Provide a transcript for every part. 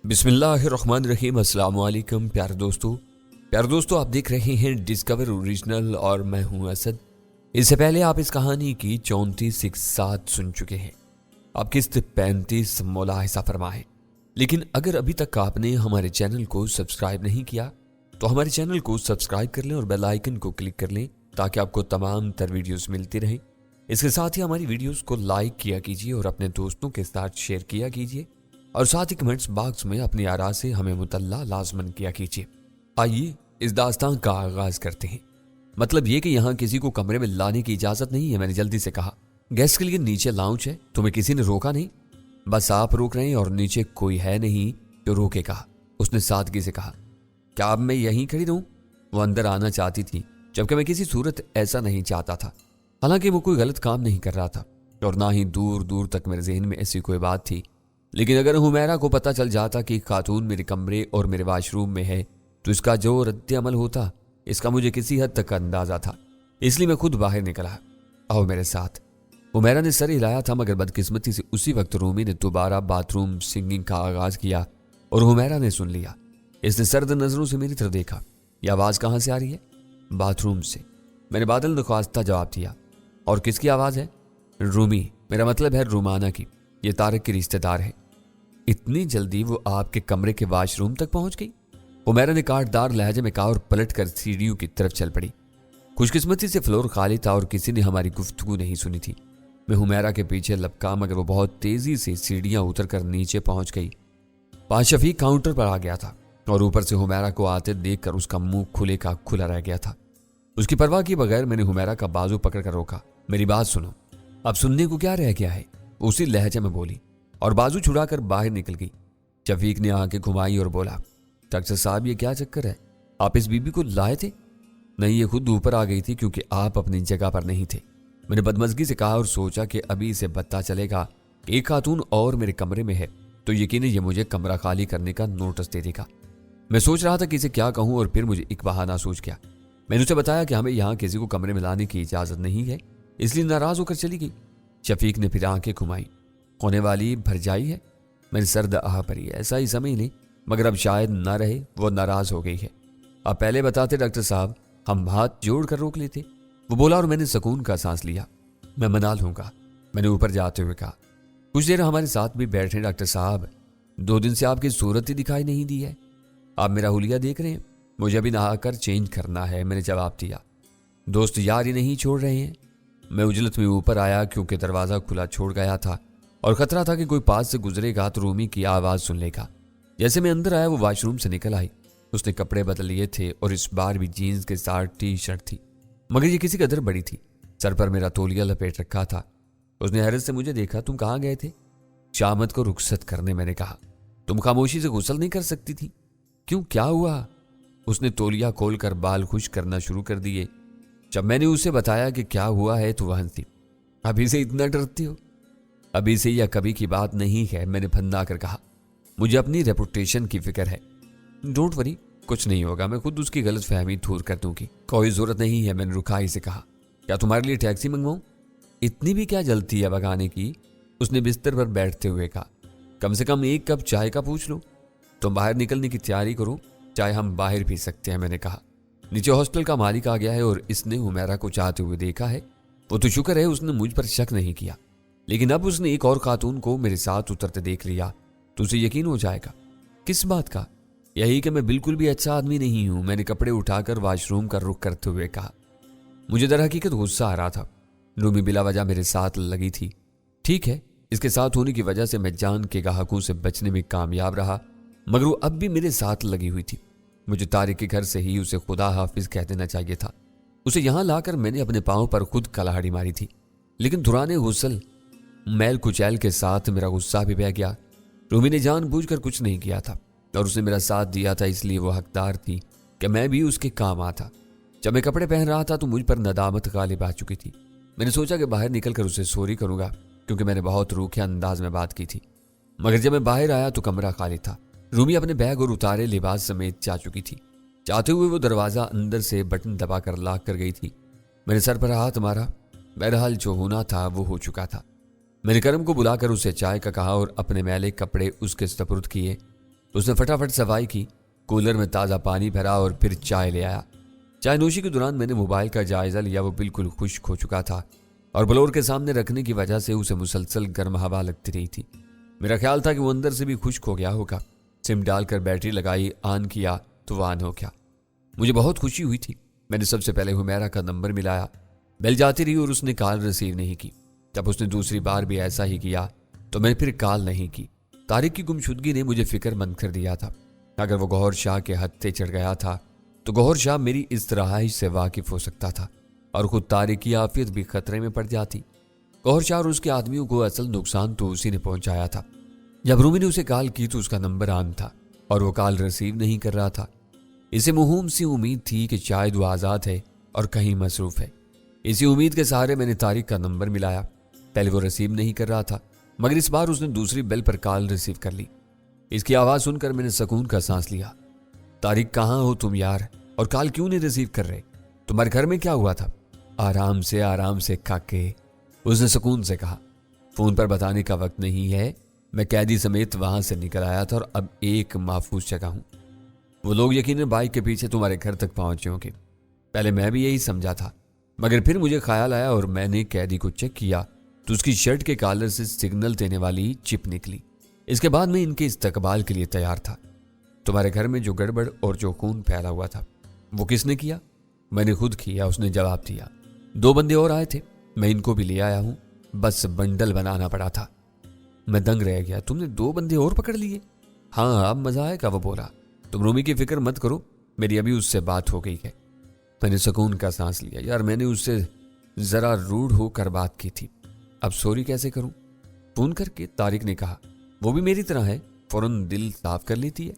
बिस्मिल्लाहिर्रहमानिर्रहीम। अस्सलाम वालेकुम प्यारे दोस्तों आप देख रहे हैं डिस्कवर ओरिजिनल और मैं हूं असद। इससे पहले आप इस कहानी की 34 इकसात सुन चुके हैं। आप किस्त 35 मुलाहिजा फरमाएं। लेकिन अगर अभी तक आपने हमारे चैनल को सब्सक्राइब नहीं किया तो हमारे चैनल को सब्सक्राइब कर लें और बेल आइकन को क्लिक कर लें ताकि आपको तमाम तर वीडियोस मिलती रहें। इसके साथ ही हमारी वीडियोस को लाइक किया कीजिए और अपने दोस्तों के साथ शेयर किया कीजिए और साथ ही कमेंट्स बॉक्स में अपनी आरा से हमें मुतल्ला लाजमन किया कीजिए। आइए इस दास्तान का आगाज करते हैं। मतलब ये कि यहाँ किसी को कमरे में लाने की इजाजत नहीं है। मैंने जल्दी से कहा, गेस्ट के लिए नीचे लाउंज है, तुम्हें किसी ने रोका नहीं? बस आप रोक रहे हैं और नीचे कोई है नहीं तो रोके कहा। उसने सादगी से कहा, क्या अब मैं यहीं खड़ी रहूं? वो अंदर आना चाहती थी जबकि मैं किसी सूरत ऐसा नहीं चाहता था। हालांकि वो कोई गलत काम नहीं कर रहा था और ना ही दूर दूर तक मेरे जहन में ऐसी कोई बात थी। लेकिन अगर हुमैरा को पता चल जाता कि खातून मेरे कमरे और मेरे वाशरूम में है तो इसका जो रद्द अमल होता, इसका मुझे किसी हद तक अंदाजा था। इसलिए मैं खुद बाहर निकला। आओ मेरे साथ। हुमैरा ने सर हिलाया था, मगर बदकिस्मती से उसी वक्त रूमी ने दोबारा बाथरूम सिंगिंग का आगाज किया और हुमैरा ने सुन लिया। इसने सर्द नजरों से मेरी तरफ देखा। ये आवाज कहाँ से आ रही है? बाथरूम से। मैंने बादल नख्वास्ता जवाब दिया। और किसकी आवाज है? रूमी, मेरा मतलब है रुमाना की। ये तारक की रिश्तेदार है। इतनी जल्दी वो आपके कमरे के वाशरूम तक पहुंच गई? हुमैरा ने काटदार लहजे में कहा और पलटकर सीढ़ियों की तरफ चल पड़ी। खुशकिस्मती से फ्लोर खाली था और किसी ने हमारी गुफ्तगू नहीं सुनी थी। मैं हुमैरा के पीछे लपका, मगर वो बहुत तेजी से सीढ़ियां उतरकर नीचे पहुंच गई। पास शफीक काउंटर पर आ गया था और ऊपर से हुमैरा को आते देखकर उसका मुंह खुले का खुला रह गया था। उसकी परवाह किए बगैर मैंने हुमैरा का बाजू पकड़कर रोका। मेरी बात सुनो, अब सुनने को क्या रह गया है? उसी लहजे में बोली और बाजू छुड़ाकर बाहर निकल गई। शफीक ने आंखें घुमाई और बोला, डॉक्टर साहब ये क्या चक्कर है? आप इस बीबी को लाए थे? नहीं, ये खुद ऊपर आ गई थी क्योंकि आप अपनी जगह पर नहीं थे। मैंने बदमज़गी से कहा और सोचा कि अभी इसे पता चलेगा कि एक खातून और मेरे कमरे में है तो यकीन ये मुझे कमरा खाली करने का नोटिस दे देगा। मैं सोच रहा था कि इसे क्या कहूं और फिर मुझे एक बहाना सूझ गया। मैंने उसे बताया कि हमें यहाँ किसी को कमरे में लाने की इजाज़त नहीं है, इसलिए नाराज होकर चली गई। शफीक ने फिर आंखें घुमाई। होने वाली भरजाई है? मैंने सर्द आह भरी। ऐसा ही समझ नहीं, मगर अब शायद ना रहे, वो नाराज हो गई है। आप पहले बताते डॉक्टर साहब, हम हाथ जोड़ कर रोक लेते। वो बोला और मैंने सुकून का सांस लिया। मैं मना लूंगा, मैंने ऊपर जाते हुए कहा। कुछ देर हमारे साथ भी बैठे। डॉक्टर साहब, 2 दिन से आपकी सूरत ही दिखाई नहीं दी है। आप मेरा हुलिया देख रहे हैं? मुझे अभी नहाकर चेंज करना है, मैंने जवाब दिया। दोस्त यार ही नहीं छोड़ रहे हैं। मैं उजलत में ऊपर आया क्योंकि दरवाज़ा खुला छोड़ गया था और खतरा था कि कोई पास से गुजरेगा तो रूमी की आवाज़ सुन लेगा। जैसे मैं अंदर आया वो वाशरूम से निकल आई। उसने कपड़े बदल लिए थे और इस बार भी जीन्स के साथ टी शर्ट थी, मगर ये किसी कदर बड़ी थी। सर पर मेरा तौलिया लपेट रखा था। उसने हैरत से मुझे देखा। तुम कहाँ गए थे? शामत को रुखसत करने, मैंने कहा। तुम खामोशी से गुस्ल नहीं कर सकती थी? क्यों, क्या हुआ? उसने तौलिया खोलकर बाल खुश करना शुरू कर दिए। जब मैंने उसे बताया कि क्या हुआ है तो वह हंसी। अभी से इतना डरती हो? अभी से या कभी की बात नहीं है, मैंने फन्ना कर कहा। मुझे अपनी रेपुटेशन की फिक्र है। डोंट वरी, कुछ नहीं होगा, मैं खुद उसकी गलत फहमी दूर कर दूंगी। कोई जरूरत नहीं है, मैंने रुखाई से कहा। क्या तुम्हारे लिए टैक्सी मंगवाऊं? इतनी भी क्या जल्दी है भगाने की? उसने बिस्तर पर बैठते हुए कहा। कम से कम 1 कप चाय का पूछ लो। तुम बाहर निकलने की तैयारी करो, चाहे हम बाहर पी सकते हैं, मैंने कहा। नीचे हॉस्टल का मालिक आ गया है और इसने हुमैरा को चाहते हुए देखा है। वो तो शुक्र है उसने मुझ पर शक नहीं किया, लेकिन अब उसने एक और खातून को मेरे साथ उतरते देख लिया तो उसे यकीन हो जाएगा। किस बात का? यही कि मैं बिल्कुल भी अच्छा आदमी नहीं हूं, मैंने कपड़े उठाकर वाशरूम का रुख करते हुए कहा। मुझे दर हकीकत गुस्सा आ रहा था। रूमी बिला वजह मेरे साथ लगी थी। ठीक है, इसके साथ होने की वजह से मैं जान के गाहकों से बचने में कामयाब रहा, मगर वो अब भी मेरे साथ लगी हुई थी। मुझे तारिक के घर से ही उसे खुदा हाफिज कह देना चाहिए था। उसे यहां लाकर मैंने अपने पांव पर खुद कलाहड़ी मारी थी, लेकिन दुराने गुस्ल मैल कुचैल के साथ मेरा गुस्सा भी बह गया। रूमी ने जानबूझकर कुछ नहीं किया था और उसने मेरा साथ दिया था, इसलिए वो हकदार थी कि मैं भी उसके काम आता। जब मैं कपड़े पहन रहा था तो मुझ पर नदामत गालिब आ चुकी थी। मैंने सोचा कि बाहर निकलकर उसे सॉरी करूंगा क्योंकि मैंने बहुत रूखे अंदाज में बात की थी, मगर जब मैं बाहर आया तो कमरा खाली था। रूमी अपने बैग और उतारे लिबास समेत जा चुकी थी। चाहते हुए वो दरवाज़ा अंदर से बटन दबाकर लाक कर गई थी। मैंने सर पर हाथ मारा। बहरहाल जो होना था वो हो चुका था। मैंने करम को बुलाकर उसे चाय का कहा और अपने मैले कपड़े उसके सपुर्द किए। उसने फटाफट सफाई की, कूलर में ताज़ा पानी भरा और फिर चाय ले आया। चाय नोशी के दौरान मैंने मोबाइल का जायजा लिया। वो बिल्कुल खुश्क हो चुका था और ब्लोअर के सामने रखने की वजह से उसे मुसलसल गर्म हवा लगती रही थी। मेरा ख्याल था कि वो अंदर से भी खुश्क हो गया होगा। सिम डालकर बैटरी लगाई, ऑन किया तो वो ऑन हो गया। मुझे बहुत खुशी हुई थी। मैंने सबसे पहले हुमैरा का नंबर मिलाया। बेल जाती रही और उसने कॉल रिसीव नहीं की। जब उसने दूसरी बार भी ऐसा ही किया तो मैंने फिर कॉल नहीं की। तारिक की गुमशुदगी ने मुझे फिक्रमंद कर दिया था। अगर वो गौहर शाह के हत्थे चढ़ गया था तो गौहर शाह मेरी इस रहाइश से वाकिफ हो सकता था और खुद तारिक की आफियत भी खतरे में पड़ जाती। गौहर शाह और उसके आदमियों को असल नुकसान तो उसी ने पहुंचाया था। जब रूमी ने उसे कॉल की तो उसका नंबर ऑन था और वो कॉल रिसीव नहीं कर रहा था। इसे मुहूम सी उम्मीद थी कि शायद वो आज़ाद है और कहीं मसरूफ है। इसी उम्मीद के सहारे मैंने तारिक का नंबर मिलाया। पहले वो रिसीव नहीं कर रहा था, मगर इस बार उसने दूसरी बेल पर कॉल रिसीव कर ली। इसकी आवाज़ सुनकर मैंने सुकून का सांस लिया। तारिक, कहाँ हो तुम यार, और कॉल क्यों नहीं रिसीव कर रहे? तुम्हारे घर में क्या हुआ था? आराम से काके, उसने सुकून से कहा। फोन पर बताने का वक्त नहीं है। मैं कैदी समेत वहां से निकल आया था और अब एक महफूज जगह हूं। वो लोग यकीनन बाइक के पीछे तुम्हारे घर तक पहुंचे होंगे। पहले मैं भी यही समझा था, मगर फिर मुझे ख्याल आया और मैंने कैदी को चेक किया तो उसकी शर्ट के कॉलर से सिग्नल देने वाली चिप निकली। इसके बाद मैं इनके इस्तकबाल के लिए तैयार था। तुम्हारे घर में जो गड़बड़ और जो खून फैला हुआ था वो किसने किया? मैंने खुद किया, उसने जवाब दिया। 2 बंदे और आए थे, मैं इनको भी ले आया हूं, बस बंडल बनाना पड़ा था। मैं दंग रह गया। तुमने 2 बंदे और पकड़ लिए? हाँ, अब मजा आएगा, वो बोला। तुम रूमी की फिक्र मत करो, मेरी अभी उससे बात हो गई है। मैंने सुकून का सांस लिया। यार, मैंने उससे जरा रूड होकर बात की थी, अब सॉरी कैसे करूं? फोन करके तारिक ने कहा। वो भी मेरी तरह है, फौरन दिल साफ कर लेती है।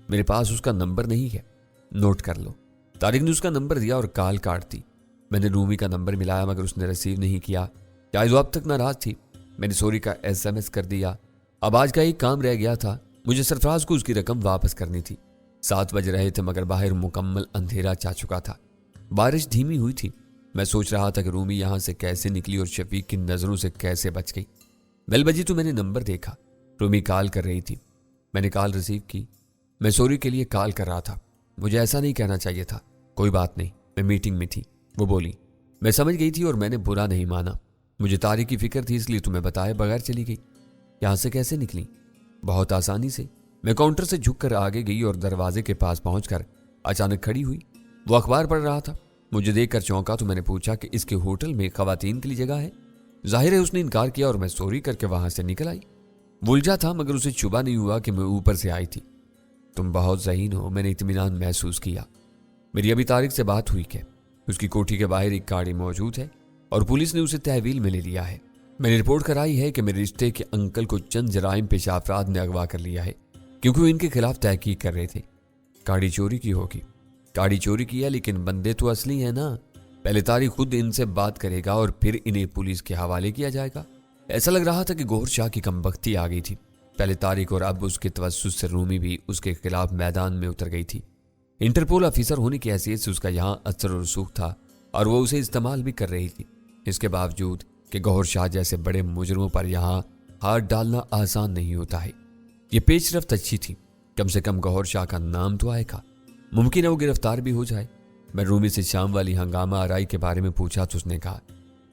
मेरे पास उसका नंबर नहीं है, नोट कर लो। तारिक ने उसका नंबर दिया और कॉल काट दी। मैंने रूमी का नंबर मिलाया मगर उसने रिसीव नहीं किया। शायद वो अब तक नाराज थी। मैंने सॉरी का SMS कर दिया। अब आज का एक काम रह गया था, मुझे सरफराज को उसकी रकम वापस करनी थी। 7 बज रहे थे मगर बाहर मुकम्मल अंधेरा छा चुका था। बारिश धीमी हुई थी। मैं सोच रहा था कि रूमी यहां से कैसे निकली और शफीक की नजरों से कैसे बच गई। बेल बजी तो मैंने नंबर देखा, रूमी कॉल कर रही थी। मैंने कॉल रिसीव की। मैं सॉरी के लिए कॉल कर रहा था, मुझे ऐसा नहीं कहना चाहिए था। कोई बात नहीं, मैं मीटिंग में थी, वो बोली। मैं समझ गई थी और मैंने बुरा नहीं माना। मुझे तारिक की फिक्र थी, इसलिए तुम्हें बताए बगैर चली गई। यहां से कैसे निकली? बहुत आसानी से। मैं काउंटर से झुककर आगे गई और दरवाजे के पास पहुंचकर अचानक खड़ी हुई। वो अखबार पढ़ रहा था। मुझे देखकर चौंका तो मैंने पूछा कि इसके होटल में खवातीन के लिए जगह है? जाहिर है उसने इनकार किया और मैं सॉरी करके वहां से निकल आई। उलझा था मगर उसे चुभा नहीं हुआ कि मैं ऊपर से आई थी। तुम बहुत ज़हीन हो, मैंने इत्मीनान महसूस किया। मेरी अभी तारिक से बात हुई कि उसकी कोठी के बाहर एक गाड़ी मौजूद है और पुलिस ने उसे तहवील में ले लिया है। मैंने रिपोर्ट कराई है कि मेरे रिश्ते के अंकल को चंद जराइम पेशा अफराद ने अगवा कर लिया है, क्योंकि वो इनके खिलाफ तहकीक कर रहे थे। गाड़ी चोरी की होगी। गाड़ी चोरी की है, लेकिन बंदे तो असली है ना। पहले तारिक खुद इनसे बात करेगा और फिर इन्हें पुलिस के हवाले किया जाएगा। ऐसा लग रहा था कि गौहर शाह की कमबख्ती आ गई थी। पहले तारिक और अब उसके तवज्जुह से रूमी भी उसके खिलाफ मैदान में उतर गई थी। इंटरपोल ऑफिसर होने की हैसियत से उसका यहाँ असर और रसूख था और वो उसे इस्तेमाल भी कर रही थी। इसके बावजूद कि गौहर शाह जैसे बड़े मुजरमों पर यहाँ हाथ डालना आसान नहीं होता है। ये पेशरफ्त अच्छी थी, कम से कम गौहर शाह का नाम तो आएगा। मुमकिन है वो गिरफ्तार भी हो जाए। मैं रूमी से शाम वाली हंगामा आराई के बारे में पूछा तो उसने कहा,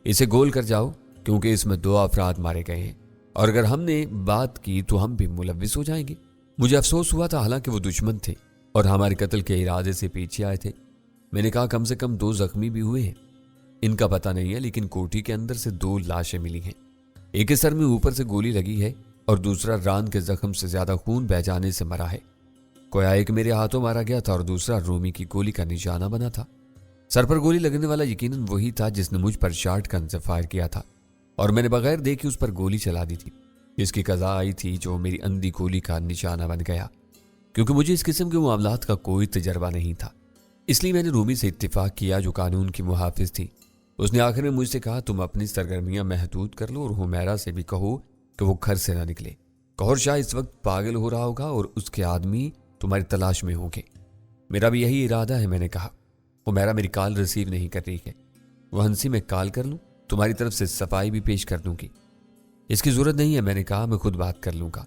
इसे गोल कर जाओ क्योंकि इसमें 2 अफराद मारे गए हैं और अगर हमने बात की तो हम भी मुलव्विस हो जाएंगे। मुझे अफसोस हुआ था, हालांकि वो दुश्मन थे और हमारे कत्ल के इरादे से पीछे आए थे। मैंने कहा, कम से कम 2 जख्मी भी हुए हैं। इनका पता नहीं है, लेकिन कोठी के अंदर से 2 लाशें मिली हैं। एक के सर में ऊपर से गोली लगी है और दूसरा रान के जख्म से ज्यादा खून बह जाने से मरा है। कोया एक मेरे हाथों मारा गया था और दूसरा रूमी की गोली का निशाना बना था। सर पर गोली लगने वाला यकीनन वही था जिसने मुझ पर शॉट गन से फायर किया था और मैंने बगैर देखे उस पर गोली चला दी थी। इसकी कज़ा आई थी जो मेरी अंधी गोली का निशाना बन गया। क्योंकि मुझे इस किस्म के मामलात का कोई तजर्बा नहीं था, इसलिए मैंने रूमी से इत्तेफाक किया जो कानून की मुहाफिज थी। उसने आखिर में मुझसे कहा, तुम अपनी सरगर्मियां महदूद कर लो और हुमैरा से भी कहो कि वो घर से ना निकले। गौहर शाह इस वक्त पागल हो रहा होगा और उसके आदमी तुम्हारी तलाश में होंगे। मेरा भी यही इरादा है, मैंने कहा। हुमैरा मेरी कॉल रिसीव नहीं कर रही है। वो हंसी में कॉल कर लूं, तुम्हारी तरफ से सफाई भी पेश कर दूंगी। इसकी जरूरत नहीं है, मैंने कहा, मैं खुद बात कर लूंगा।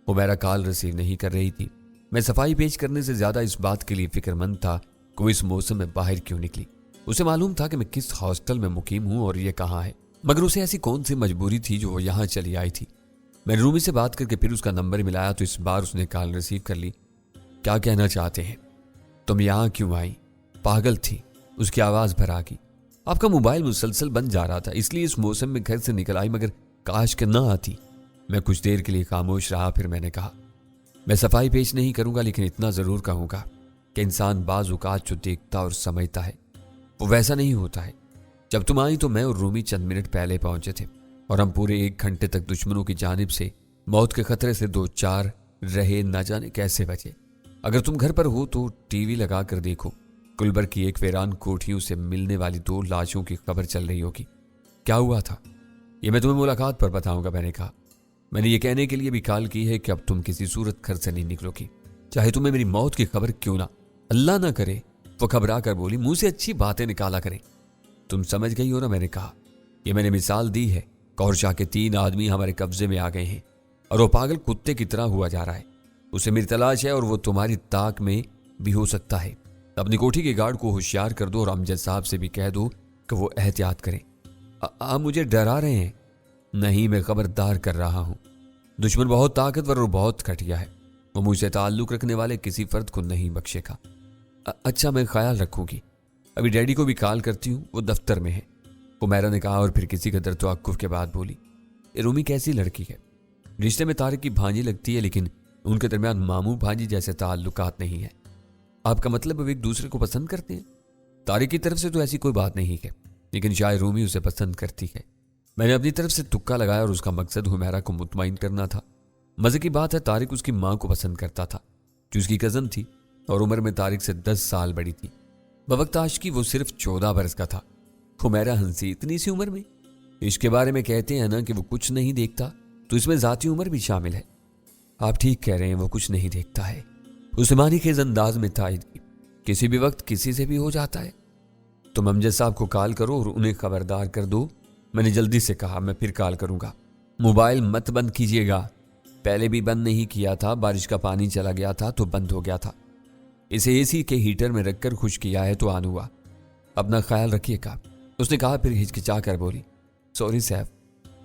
हुमैरा कॉल रिसीव नहीं कर रही थी। मैं सफाई पेश करने से ज्यादा इस बात के लिए फिक्रमंद था कि वो इस मौसम में बाहर क्यों निकली। उसे मालूम था कि मैं किस हॉस्टल में मुकीम हूं और ये कहाँ है, मगर उसे ऐसी कौन सी मजबूरी थी जो वो यहाँ चली आई थी। मैंने रूमी से बात करके फिर उसका नंबर मिलाया तो इस बार उसने कॉल रिसीव कर ली। क्या कहना चाहते हैं? तुम यहाँ क्यों आई? पागल थी, उसकी आवाज भर आ गई। आपका मोबाइल मुसलसल बंद जा रहा था, इसलिए इस मौसम में घर से निकल आई, मगर काश के ना आती। मैं कुछ देर के लिए खामोश रहा, फिर मैंने कहा, मैं सफाई पेश नहीं करूंगा, लेकिन इतना जरूर कहूंगा कि इंसान बाज औकात जो देखता और समझता है वो वैसा नहीं होता है। जब तुम आई तो मैं और रूमी चंद मिनट पहले पहुंचे थे और हम पूरे 1 घंटे तक दुश्मनों की जानिब से मौत के खतरे से 2-4 रहे, न जाने कैसे बचे। अगर तुम घर पर हो तो टीवी लगा कर देखो, गुलबर्ग की एक वीरान कोठियों से मिलने वाली 2 लाशों की खबर चल रही होगी। क्या हुआ था ये मैं तुम्हें मुलाकात पर बताऊंगा, मैंने कहा। मैंने ये कहने के लिए भी कॉल की है कि अब तुम किसी सूरत घर से नहीं निकलोगी, चाहे तुम्हें मेरी मौत की खबर क्यों ना। अल्लाह ना करे, वो घबरा कर बोली, मुंह से अच्छी बातें निकाला करें। तुम समझ गई हो ना, मैंने कहा। ये मैंने मिसाल दी है। कौरशाह के 3 आदमी हमारे कब्जे में आ गए हैं और वो पागल कुत्ते की तरह हुआ जा रहा है। उसे मेरी तलाश है और वो तुम्हारी ताक में भी हो सकता है। अपनी कोठी के गार्ड को होशियार कर दो और अमजद साहब से भी कह दो कि वो एहतियात करें। आप मुझे डरा रहे हैं? नहीं, मैं खबरदार कर रहा हूं। दुश्मन बहुत ताकतवर और बहुत घटिया है। वो मुझसे ताल्लुक रखने वाले किसी फर्द को नहीं बख्शेगा। अच्छा, मैं ख्याल रखूंगी। अभी डैडी को भी कॉल करती हूँ, वो दफ्तर में है, हुमैरा ने कहा और फिर किसी कदर तवक्कुफ के बाद बोली, रूमी कैसी लड़की है? रिश्ते में तारिक की भांजी लगती है, लेकिन उनके दरमियान मामू भांजी जैसे ताल्लुकात नहीं है। आपका मतलब वो एक दूसरे को पसंद करते हैं? तारिक की तरफ से तो ऐसी कोई बात नहीं है, लेकिन शायद रूमी उसे पसंद करती है। मैंने अपनी तरफ से तुक्का लगाया और उसका मकसद हुमैरा को मुतमईन करना था। मजे की बात है, तारिक उसकी मां को पसंद करता था जो उसकी कजन थी और उम्र में तारिक से 10 साल बड़ी थी। बवक्त आशिकी वो सिर्फ 14 बरस का था। हुमैरा हंसी, इतनी सी उम्र में? इसके बारे में कहते हैं ना कि वो कुछ नहीं देखता, तो इसमें जाती उम्र भी शामिल है। आप ठीक कह रहे हैं, वो कुछ नहीं देखता है। उस्मानी के अंदाज में तायद की, किसी भी वक्त किसी से भी हो जाता है। तुम अमजद साहब को कॉल करो और उन्हें खबरदार कर दो। मैंने जल्दी से कहा, मैं फिर कॉल करूंगा। मोबाइल मत बंद कीजिएगा। पहले भी बंद नहीं किया था, बारिश का पानी चला गया था तो बंद हो गया था। इसे एसी के हीटर में रखकर खुश किया है तो ऑन हुआ। अपना ख्याल रखिएगा, उसने कहा, फिर हिचकिचा कर बोली, सॉरी साहब,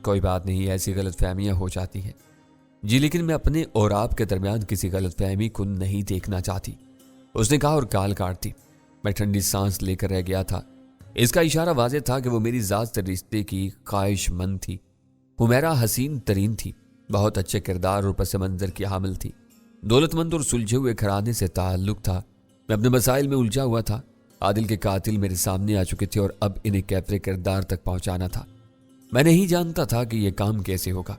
कोई बात नहीं, ऐसी गलत फहमियाँ हो जाती हैं। जी, लेकिन मैं अपने और आपके दरमियान किसी गलत फहमी को नहीं देखना चाहती, उसने कहा और कॉल काट दी। मैं ठंडी सांस लेकर रह गया था। इसका इशारा वाज़ेह था कि वो मेरी ज़ात से रिश्ते की ख्वाहिशमंद थी। हुमैरा हसीन तरीन थी, बहुत अच्छे किरदार और पस मंज़र की हामिल थी। दौलतमंद और सुलझे हुए घराने से ताल्लुक था। मैं अपने मसाइल में उलझा हुआ था। आदिल के कातिल मेरे सामने आ चुके थे और अब इन्हें कैफरे किरदार तक पहुंचाना था। मैं नहीं जानता था कि यह काम कैसे होगा।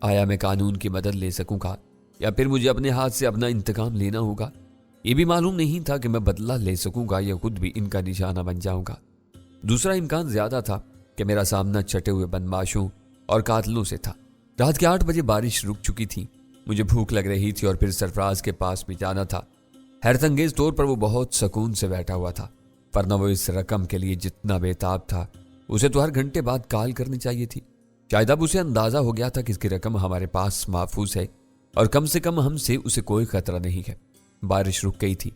आया मैं कानून की मदद ले सकूंगा या फिर मुझे अपने हाथ से अपना इंतकाम लेना होगा। ये भी मालूम नहीं था कि मैं बदला ले सकूंगा या खुद भी इनका निशाना बन जाऊंगा। दूसरा इम्कान ज्यादा था कि मेरा सामना चटे हुए बदमाशों और कातलों से था। रात के 8 बजे बारिश रुक चुकी थी। मुझे भूख लग रही थी और फिर सरफराज के पास भी जाना था। हैरत अंगेज तौर पर वो बहुत सुकून से बैठा हुआ था, वरना वो इस रकम के लिए जितना बेताब था उसे तो हर घंटे बाद कॉल करनी चाहिए थी। शायद अब उसे अंदाजा हो गया था कि इसकी रकम हमारे पास महफूज है और कम से कम हमसे उसे कोई खतरा नहीं है। बारिश रुक गई थी,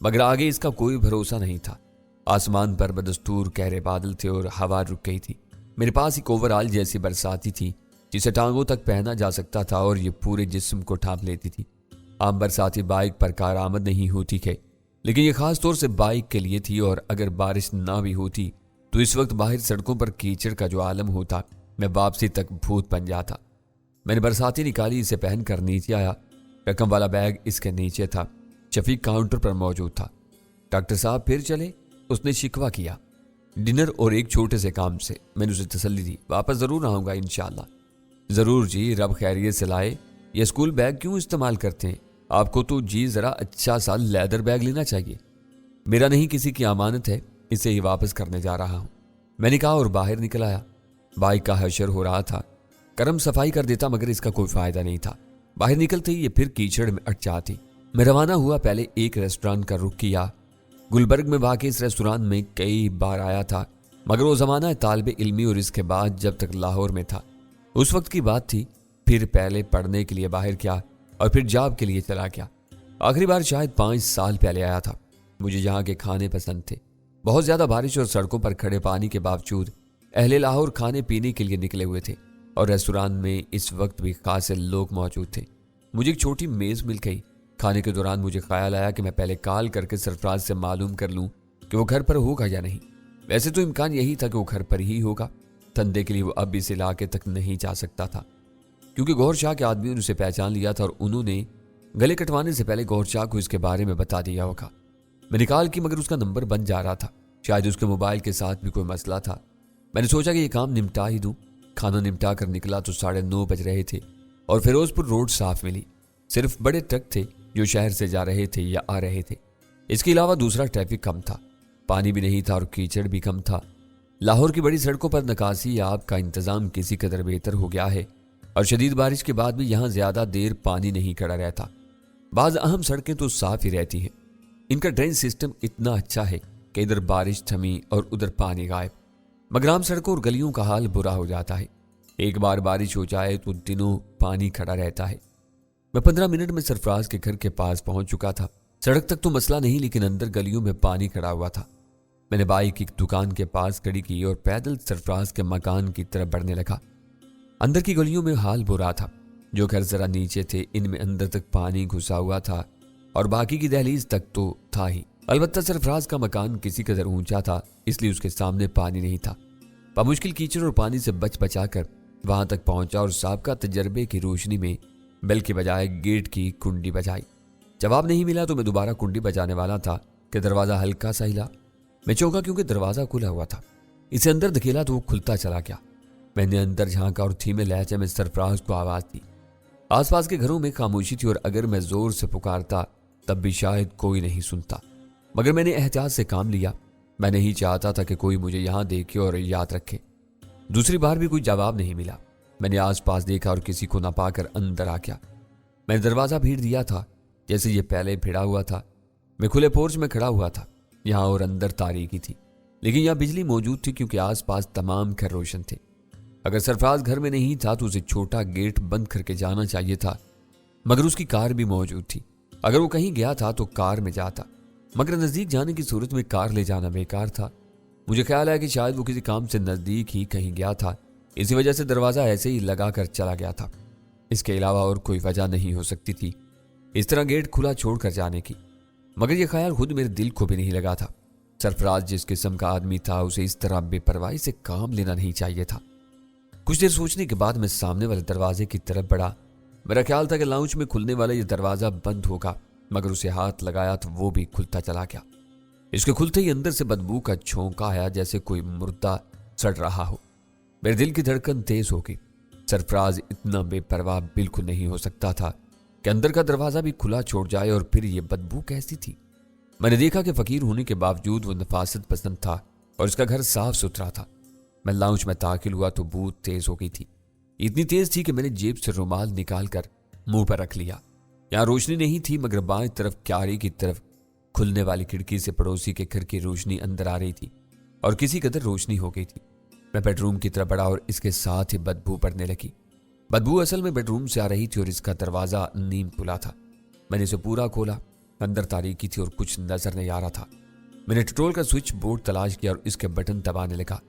मगर आगे इसका कोई भरोसा नहीं था। आसमान पर बदस्तूर गहरे बादल थे और हवा रुक गई थी। मेरे पास एक ओवरऑल जैसी बरसाती थी जिसे टांगों तक पहना जा सकता था और ये पूरे जिस्म को ढांप लेती थी। आम बरसाती बाइक पर कारआमद नहीं होती है, लेकिन ये खास तौर से बाइक के लिए थी। और अगर बारिश ना भी होती तो इस वक्त बाहर सड़कों पर कीचड़ का जो आलम होता, मैं वापसी तक भूत बन जाता। मैंने बरसाती निकाली, इसे पहनकर नीचे आया। रकम वाला बैग इसके नीचे था। शफीक काउंटर पर मौजूद था। डॉक्टर साहब फिर चले? उसने शिकवा किया। डिनर और एक छोटे से काम से। मैंने उसे तसल्ली दी, वापस जरूर आऊंगा इंशाल्लाह। जरूर जी, रब खैरियत से लाए। ये स्कूल बैग क्यों इस्तेमाल करते हैं? आपको तो जी जरा अच्छा सा लेदर बैग लेना चाहिए। मेरा नहीं, किसी की अमानत है, इसे ही वापस करने जा रहा हूं, मैंने कहा और बाहर निकल आया। बाइक का हशर हो रहा था। करम सफाई कर देता मगर इसका कोई फायदा नहीं था। बाहर निकलते ही ये फिर कीचड़ में अट जाती। मैं रवाना हुआ। पहले एक रेस्टोरेंट का रुख किया। गुलबर्ग में वाकई इस रेस्टोरेंट में कई बार आया था, मगर वो जमाना तालिब इल्मी और इसके बाद जब तक लाहौर में था उस वक्त की बात थी। फिर पहले पढ़ने के लिए बाहर गया और फिर जॉब के लिए चला गया। आखिरी बार शायद 5 साल पहले आया था। मुझे यहाँ के खाने पसंद थे। बहुत ज्यादा बारिश और सड़कों पर खड़े पानी के बावजूद अहले लाहौर खाने पीने के लिए निकले हुए थे और रेस्टोरेंट में इस वक्त भी खासे लोग मौजूद थे। मुझे एक छोटी मेज मिल गई। खाने के दौरान मुझे ख्याल आया कि मैं पहले कॉल करके सरफराज से मालूम कर लूं कि वो घर पर होगा या नहीं। वैसे तो इम्कान यही था कि वो घर पर ही होगा। धंधे के लिए वो अब इस इलाके तक नहीं जा सकता था, क्योंकि गौहर शाह के आदमियों ने उसे पहचान लिया था और उन्होंने गले कटवाने से पहले गौहर शाह को इसके बारे में बता दिया होगा। मैंने कॉल की मगर उसका नंबर बंद जा रहा था। शायद उसके मोबाइल के साथ भी कोई मसला था। मैंने सोचा कि ये काम निपटा ही दूं। खाना निपटा कर निकला तो 9:30 बज रहे थे और फिरोजपुर रोड साफ मिली। सिर्फ बड़े ट्रक थे जो शहर से जा रहे थे या आ रहे थे। इसके अलावा दूसरा ट्रैफिक कम था। पानी भी नहीं था और कीचड़ भी कम था। लाहौर की बड़ी सड़कों पर निकासी आब का इंतजाम किसी कदर बेहतर हो गया है और शदीद बारिश के बाद भी यहाँ ज्यादा देर पानी नहीं खड़ा रहता। बाज अहम सड़कें तो साफ ही रहती हैं। इनका ड्रेन सिस्टम इतना अच्छा है कि इधर बारिश थमी और उधर पानी गायब। मगर आम सड़कों और गलियों का हाल बुरा हो जाता है। एक बार बारिश हो जाए तो दिनों पानी खड़ा रहता है। मैं 15 मिनट में सरफराज के घर के पास पहुंच चुका था। सड़क तक तो मसला नहीं, लेकिन अंदर गलियों में पानी खड़ा हुआ था। मैंने बाइक एक दुकान के पास खड़ी की और पैदल सरफराज के मकान की तरफ बढ़ने लगा। अंदर की गलियों में हाल बुरा था। जो घर जरा नीचे थे इनमें अंदर तक पानी घुसा हुआ था और बाकी की दहलीज तक तो था ही। अलबत्ता सरफराज का मकान किसी कदर ऊंचा था, इसलिए उसके सामने पानी नहीं था। मुश्किल कीचड़ और पानी से बच बचा कर वहां तक पहुंचा और साबका तजर्बे की रोशनी में बेल के बजाय गेट की कुंडी बजाई। जवाब नहीं मिला तो मैं दोबारा कुंडी बजाने वाला था कि दरवाजा हल्का सा हिला। मैं चौंका क्योंकि दरवाजा खुला हुआ था। इसे अंदर धकेला तो वो खुलता चला गया। मैंने अंदर झांका और धीमे लहजे में सरफराज को आवाज दी। आसपास के घरों में खामोशी थी और अगर मैं जोर से पुकारता तब भी शायद कोई नहीं सुनता, मगर मैंने एहतियात से काम लिया। मैं नहीं चाहता था कि कोई मुझे यहां देखे और याद रखे। दूसरी बार भी कोई जवाब नहीं मिला। मैंने आसपास देखा और किसी को न पाकर अंदर आ गया। मैंने दरवाजा भीड़ दिया था जैसे ये पहले भिड़ा हुआ था। मैं खुले पोर्च में खड़ा हुआ था। यहाँ और अंदर तारीकी थी, लेकिन यहाँ बिजली मौजूद थी क्योंकि आसपास तमाम घर रोशन थे। अगर सरफराज घर में नहीं था तो उसे छोटा गेट बंद करके जाना चाहिए था, मगर उसकी कार भी मौजूद थी। अगर वो कहीं गया था तो कार में जाता, मगर नजदीक जाने की सूरत में कार ले जाना बेकार था। मुझे ख्याल है कि शायद वो किसी काम से नजदीक ही कहीं गया था, इसी वजह से दरवाजा ऐसे ही लगा कर चला गया था। इसके अलावा और कोई वजह नहीं हो सकती थी इस तरह गेट खुला छोड़कर जाने की। मगर यह ख्याल खुद मेरे दिल को भी नहीं लगा था। सरफराज जिस किस्म का आदमी था उसे इस तरह बेपरवाही से काम लेना नहीं चाहिए था। कुछ देर सोचने के बाद मैं सामने वाले दरवाजे की तरफ बढ़ा। मेरा ख्याल था कि लाउंज में खुलने वाला यह दरवाजा बंद होगा, मगर उसे हाथ लगाया तो वो भी खुलता चला गया। इसके खुलते ही अंदर से बदबू का झोंका आया जैसे कोई मुर्दा सड़ रहा हो। मेरे दिल की धड़कन तेज हो गई। सरफराज इतना बेपरवाह बिल्कुल नहीं हो सकता था कि अंदर का दरवाजा भी खुला छोड़ जाए। और फिर ये बदबू कैसी थी? मैंने देखा कि फकीर होने के बावजूद वो नफासत पसंद था और उसका घर साफ सुथरा था। मैं लाउंज में दाखिल हुआ तो बू तेज हो गई थी। इतनी तेज थी कि मैंने जेब से रुमाल निकालकर मुंह पर रख लिया। यहाँ रोशनी नहीं थी, मगर बाएं तरफ क्यारी की तरफ खुलने वाली खिड़की से पड़ोसी के घर की रोशनी अंदर आ रही थी और किसी कदर रोशनी हो गई थी। मैं बेडरूम की तरफ बढ़ा और इसके साथ ही बदबू पड़ने लगी। बदबू असल में बेडरूम से आ रही थी और इसका दरवाजा नीम खुला था। मैंने इसे पूरा खोला। अंदर तारीकी थी और कुछ नजर नहीं आ रहा था। मैंने टटोल का स्विच बोर्ड तलाश किया और इसके बटन दबाने लगा।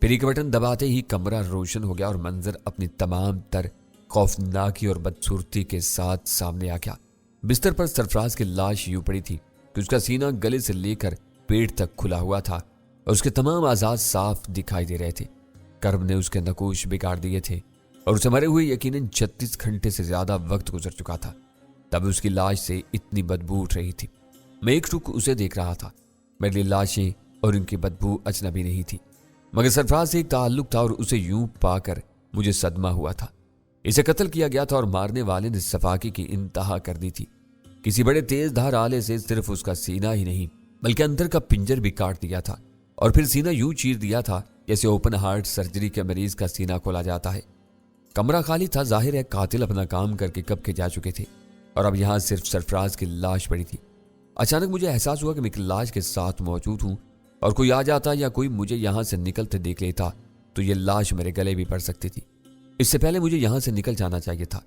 फिर एक बटन दबाते ही कमरा रोशन हो गया और मंजर अपनी तमाम तर खौफनाकी और बदसूरती के साथ सामने आ गया। बिस्तर पर सरफराज की लाश यूं पड़ी थी कि उसका सीना गले से लेकर पेट तक खुला हुआ था और उसके तमाम आजाद साफ दिखाई दे रहे थे। कर्ब ने उसके नकूश बिगाड़ दिए थे और उसे मरे हुए यकीनन 36 घंटे से ज्यादा वक्त गुजर चुका था। तब उसकी लाश से इतनी बदबू उठ रही थी। मैं एक टुक उसे देख रहा था। मेरे लिए लाशें और उनकी बदबू अजनबी नहीं थी, मगर सरफराज से एक ताल्लुक था और उसे यूं पाकर मुझे सदमा हुआ था। इसे कत्ल किया गया था और मारने वाले ने सफाकी की इंतहा कर दी थी। किसी बड़े तेज धार आले से सिर्फ उसका सीना ही नहीं बल्कि अंदर का पिंजर भी काट दिया था और फिर सीना यूं चीर दिया था जैसे ओपन हार्ट सर्जरी के मरीज का सीना खोला जाता है। कमरा खाली था। जाहिर है कातिल अपना काम करके कब के जा चुके थे और अब यहां सिर्फ सरफराज की लाश पड़ी थी। अचानक मुझे एहसास हुआ कि मैं एक लाश के साथ मौजूद हूं और कोई आ जाता या कोई मुझे यहां से निकलते देख लेता तो यह लाश मेरे गले भी पड़ सकती थी। इससे पहले मुझे यहां से निकल जाना चाहिए था।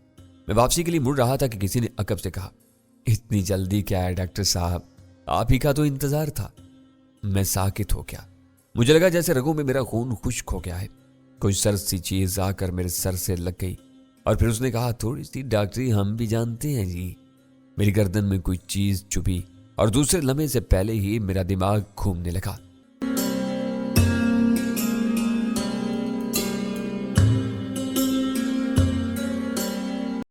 मैं वापसी के लिए मुड़ रहा था कि किसी ने अकब से कहा, اتنی جلدی کیا ہے ڈاکٹر صاحب، آپ ہی کا تو انتظار تھا۔ میں ساکت ہو گیا، مجھے لگا جیسے رگوں میں میرا خون خشک ہو گیا ہے۔ کوئی سر سی چیز آ کر میرے سر سے لگ گئی اور پھر اس نے کہا، تھوڑی سی ڈاکٹری ہم بھی جانتے ہیں جی۔ میری گردن میں کوئی چیز چبھی اور دوسرے لمحے سے پہلے ہی میرا دماغ گھومنے لگا۔